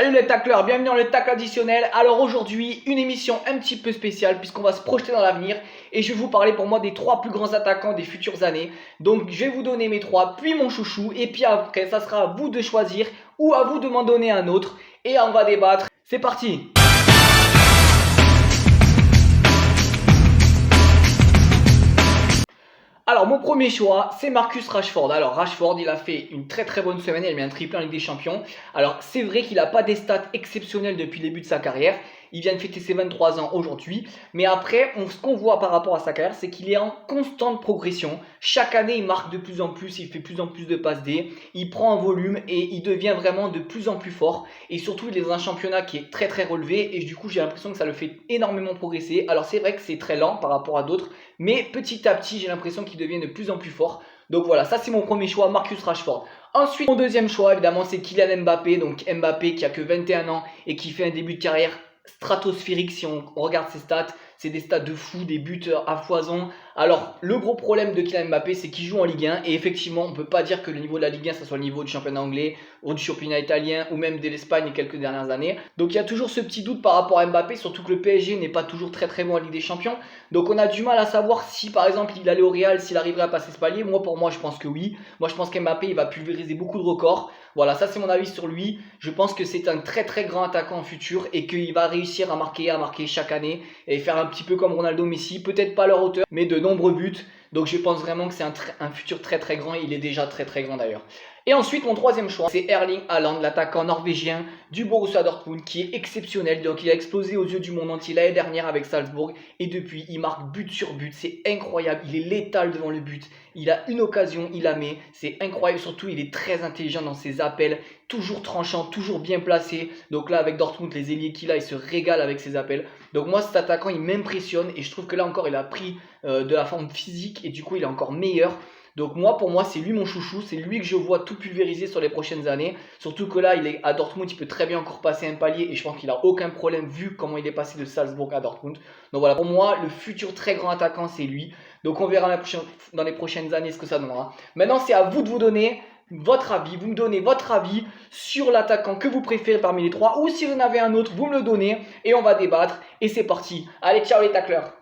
Salut les tacleurs, bienvenue dans le tacle additionnel. Alors aujourd'hui, une émission un petit peu spéciale puisqu'on va se projeter dans l'avenir et je vais vous parler pour moi des 3 plus grands attaquants des futures années. Donc je vais vous donner mes 3 puis mon chouchou et puis après ça sera à vous de choisir ou à vous de m'en donner un autre et on va débattre. C'est parti! Alors mon premier choix c'est Marcus Rashford. Alors Rashford il a fait une très bonne semaine, il a mis un triplé en Ligue des Champions. Alors c'est vrai qu'il n'a pas des stats exceptionnelles depuis le début de sa carrière. Il vient de fêter ses 23 ans aujourd'hui. Mais après ce qu'on voit par rapport à sa carrière c'est qu'il est en constante progression. Chaque année il marque de plus en plus, il fait plus en plus de passes D. Il prend en volume et il devient vraiment de plus en plus fort. Et surtout il est dans un championnat qui est très relevé. Et du coup j'ai l'impression que ça le fait énormément progresser. Alors c'est vrai que c'est très lent par rapport à d'autres. Mais petit à petit j'ai l'impression qu'il devient de plus en plus fort. Donc voilà, ça c'est mon premier choix, Marcus Rashford. Ensuite, mon deuxième choix, évidemment, c'est Kylian Mbappé. Donc Mbappé qui a que 21 ans et qui fait un début de carrière stratosphérique si on regarde ses stats. C'est des stats de fou, des buts à foison. Alors, le gros problème de Kylian Mbappé, c'est qu'il joue en Ligue 1. Et effectivement, on ne peut pas dire que le niveau de la Ligue 1, ça soit le niveau du championnat anglais ou du championnat italien ou même de l'Espagne quelques dernières années. Donc, il y a toujours ce petit doute par rapport à Mbappé, surtout que le PSG n'est pas toujours très bon en Ligue des Champions. Donc, on a du mal à savoir si, par exemple, il allait au Real, s'il arriverait à passer ce palier. Pour moi, je pense que oui. Moi, je pense qu'Mbappé, il va pulvériser beaucoup de records. Voilà, ça c'est mon avis sur lui. Je pense que c'est un très grand attaquant en futur et qu'il va réussir à marquer chaque année et faire un petit peu comme Ronaldo, Messi, peut-être pas à leur hauteur, mais de nombreux buts. Donc je pense vraiment que c'est un futur très grand. Il est déjà très grand d'ailleurs. Et ensuite, mon troisième choix, c'est Erling Haaland, l'attaquant norvégien du Borussia Dortmund, qui est exceptionnel. Donc, il a explosé aux yeux du monde entier l'année dernière avec Salzbourg. Et depuis, il marque but sur but. C'est incroyable. Il est létal devant le but. Il a une occasion, il la met. C'est incroyable. Surtout, il est très intelligent dans ses appels. Toujours tranchant, toujours bien placé. Donc là, avec Dortmund, les ailiers qu'il a, il se régale avec ses appels. Donc moi, cet attaquant, il m'impressionne. Et je trouve que là encore, il a pris de la forme physique. Et du coup, il est encore meilleur. Donc pour moi, c'est lui mon chouchou, c'est lui que je vois tout pulvériser sur les prochaines années. Surtout que là, il est à Dortmund, il peut très bien encore passer un palier et je pense qu'il n'a aucun problème vu comment il est passé de Salzbourg à Dortmund. Donc voilà, pour moi, le futur très grand attaquant, c'est lui. Donc on verra dans les prochaines années ce que ça donnera. Maintenant, c'est à vous de vous donner votre avis. Vous me donnez votre avis sur l'attaquant que vous préférez parmi les 3 ou si vous en avez un autre, vous me le donnez et on va débattre. Et c'est parti. Allez, ciao les tacleurs.